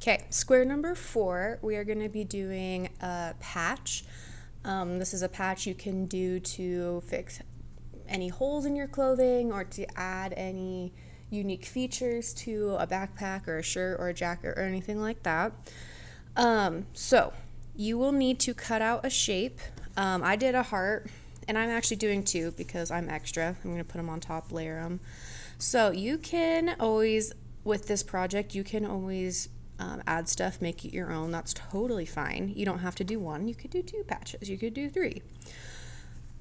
Okay, square number 4, we are going to be doing a patch. This is a patch you can do to fix any holes in your clothing or to add any unique features to a backpack or a shirt or a jacket or anything like that. So you will need to cut out a shape. I did a heart, and I'm actually doing 2 because I'm extra. I'm going to put them on top, layer them. So you can always, with this project, you can always add stuff, make it your own. That's totally fine. You don't have to do 1. You could do 2 patches. You could do 3.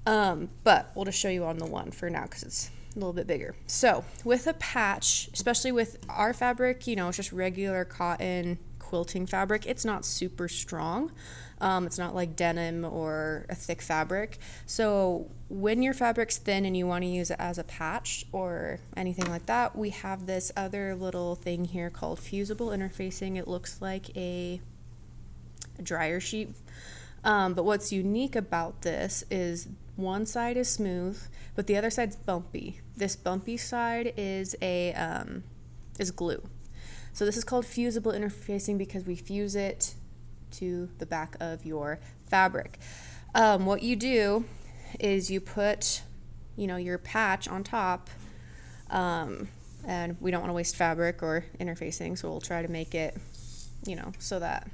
But we'll just show you on the 1 for now because it's a little bit bigger. So with a patch, especially with our fabric, it's just regular cotton quilting fabric. It's not super strong. It's not like denim or a thick fabric. So when your fabric's thin and you want to use it as a patch or anything like that, we have this other little thing here called fusible interfacing. It looks like a dryer sheet. But what's unique about this is one side is smooth, but the other side's bumpy. This bumpy side is glue. So this is called fusible interfacing because we fuse it to the back of your fabric. What you do is you put, your patch on top, and we don't want to waste fabric or interfacing, so we'll try to make it, so that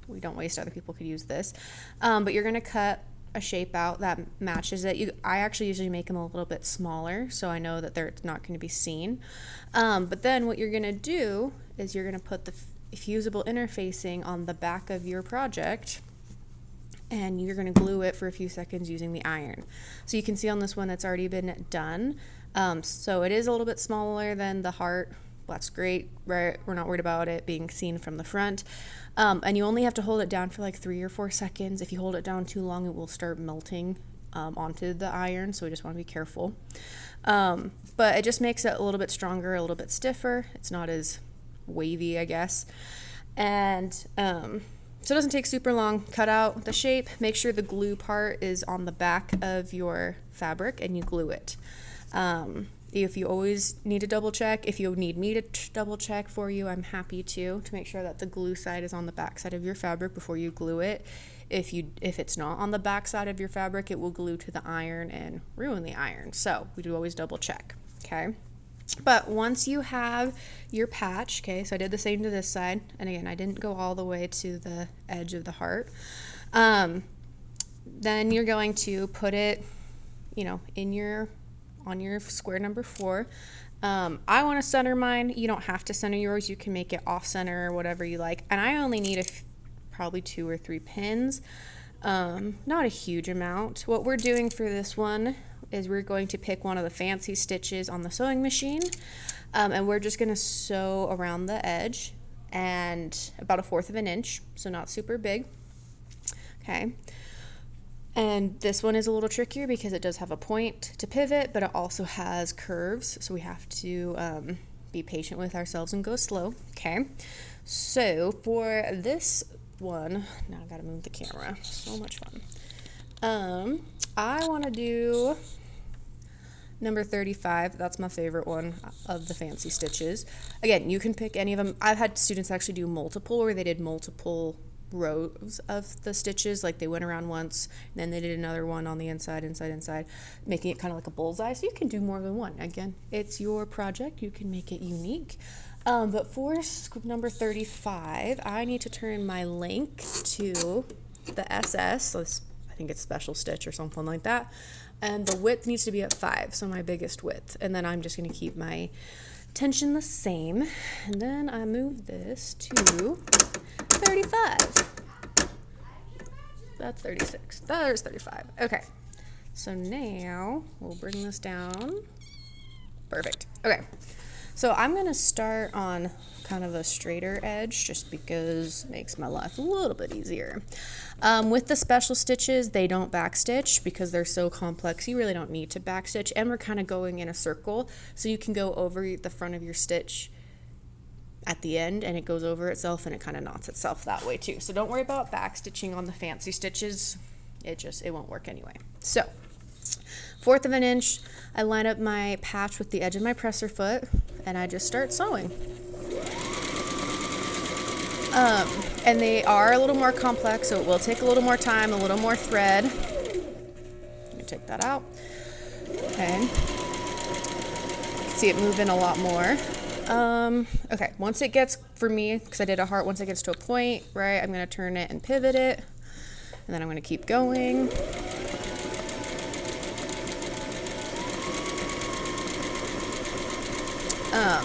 we don't waste, other people could use this. But you're going to cut a shape out that matches it. I actually usually make them a little bit smaller, so I know that they're not going to be seen. But then what you're going to do is you're going to put the fusible interfacing on the back of your project, and you're going to glue it for a few seconds using the iron. So you can see on this one that's already been done. So it is a little bit smaller than the heart. That's great, right? We're not worried about it being seen from the front. And you only have to hold it down for like 3 or 4 seconds. If you hold it down too long, it will start melting onto the iron, so we just want to be careful. But it just makes it a little bit stronger, a little bit stiffer. It's not as wavy, I guess. And so it doesn't take super long. Cut out the shape, make sure the glue part is on the back of your fabric, and you glue it. If you always need to double check, if you need me to double check for you, I'm happy to make sure that the glue side is on the back side of your fabric before you glue it. If it's not on the back side of your fabric, it will glue to the iron and ruin the iron. So we do always double check, okay? But once you have your patch, okay, so I did the same to this side, and again, I didn't go all the way to the edge of the heart. Then you're going to put it, on your square number 4. I want to center mine. You don't have to center yours. You can make it off center or whatever you like. And I only need probably 2 or 3 pins. Not a huge amount. What we're doing for this one is we're going to pick one of the fancy stitches on the sewing machine, and we're just going to sew around the edge, and about 1/4 of an inch, so not super big. Okay. And this one is a little trickier because it does have a point to pivot, but it also has curves, so we have to be patient with ourselves and go slow. Okay, so for this one, now I gotta move the camera. So much fun. I want to do number 35. That's my favorite one of the fancy stitches. Again, you can pick any of them. I've had students actually do multiple, where they did multiple rows of the stitches, like they went around once and then they did another one on the inside, making it kind of like a bullseye. So you can do more than one. Again, it's your project, you can make it unique. But for number 35, I need to turn my link to the SS, so I think it's special stitch or something like that, and the width needs to be at 5, so my biggest width, and then I'm just going to keep my tension the same, and then I move this to 35. That's 36. There's 35. Okay. So now we'll bring this down. Perfect. Okay. So I'm going to start on kind of a straighter edge just because it makes my life a little bit easier. With the special stitches, they don't backstitch because they're so complex. You really don't need to backstitch, and we're kind of going in a circle, so you can go over the front of your stitch at the end, and it goes over itself, and it kind of knots itself that way too. So don't worry about back stitching on the fancy stitches. It won't work anyway. So 1/4 of an inch, I line up my patch with the edge of my presser foot, and I just start sewing. And they are a little more complex, so it will take a little more time, a little more thread. Let me take that out. Okay. You can see it moving a lot more. Okay, once it gets, for me, because I did a heart, once it gets to a point, right, I'm going to turn it and pivot it. And then I'm going to keep going.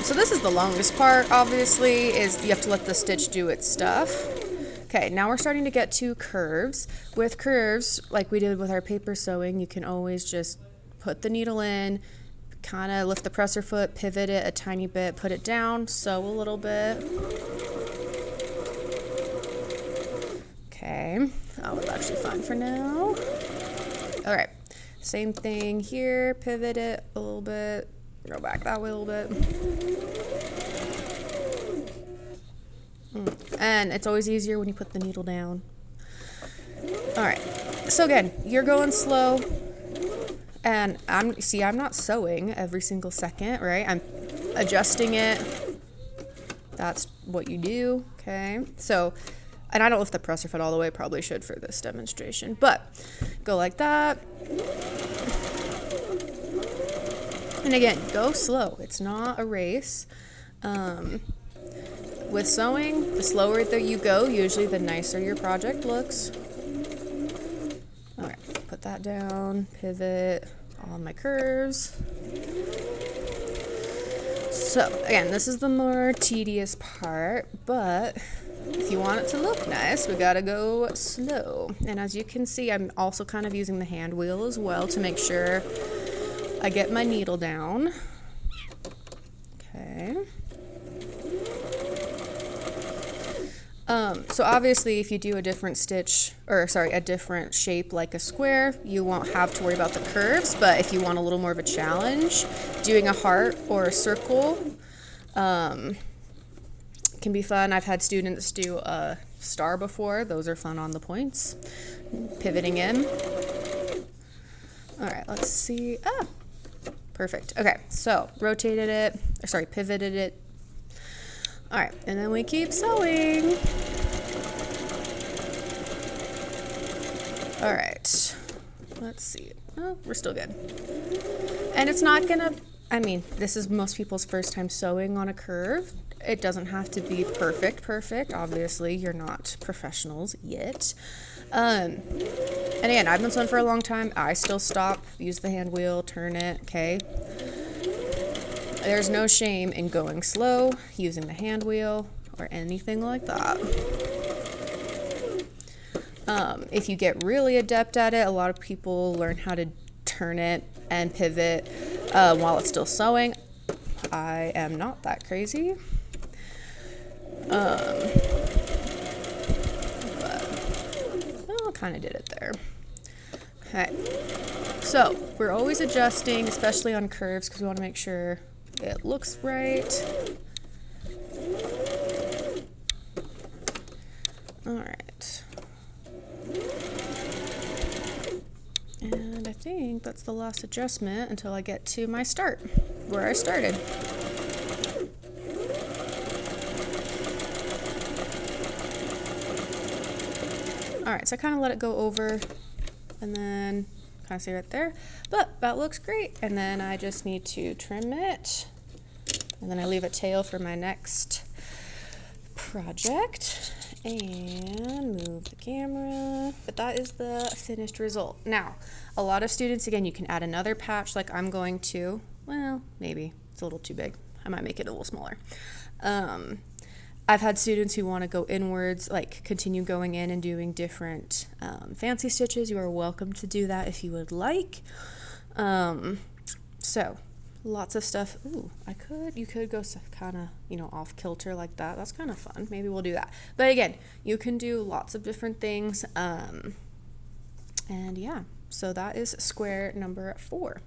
So this is the longest part, obviously, is you have to let the stitch do its stuff. Okay, now we're starting to get to curves. With curves, like we did with our paper sewing, you can always just put the needle in, kind of lift the presser foot, pivot it a tiny bit, put it down, sew a little bit. Okay, that was actually fine for now. All right, same thing here, pivot it a little bit, go back that way a little bit. And it's always easier when you put the needle down. All right, so again, you're going slow, and I'm not sewing every single second, right? I'm adjusting it. That's what you do, okay? So, and I don't lift the presser foot all the way, probably should for this demonstration, but go like that. And again, go slow. It's not a race. With sewing, the slower that you go, usually the nicer your project looks. All right, put that down, pivot on my curves. So again, this is the more tedious part, but if you want it to look nice, we gotta go slow. And as you can see, I'm also kind of using the hand wheel as well to make sure I get my needle down. Okay. So obviously if you do a different stitch, or sorry, a different shape like a square, you won't have to worry about the curves, but if you want a little more of a challenge, doing a heart or a circle can be fun. I've had students do a star before. Those are fun on the points. Pivoting in. All right, let's see. Ah, perfect. Okay, so rotated it, or sorry, pivoted it. All right, and then we keep sewing. All right, let's see. Oh, we're still good. And it's not gonna, I mean, this is most people's first time sewing on a curve. It doesn't have to be perfect. Obviously, you're not professionals yet. And again, I've been sewing for a long time. I still stop, use the hand wheel, turn it, okay? There's no shame in going slow, using the hand wheel, or anything like that. If you get really adept at it, a lot of people learn how to turn it and pivot while it's still sewing. I am not that crazy. But well, kind of did it there. Okay, so we're always adjusting, especially on curves, because we want to make sure it looks right. All right. And I think that's the last adjustment until I get to my start, where I started. All right, so I kind of let it go over and then kind of see right there, but that looks great. And then I just need to trim it, and then I leave a tail for my next project and move the camera. But that is the finished result. Now, a lot of students, again, you can add another patch like I'm going to. Well, maybe it's a little too big. I might make it a little smaller. I've had students who want to go inwards, like continue going in and doing different fancy stitches. You are welcome to do that if you would like. So lots of stuff. Ooh, you could go kind of, off kilter like that. That's kind of fun. Maybe we'll do that. But again, you can do lots of different things. And yeah, so that is square number 4.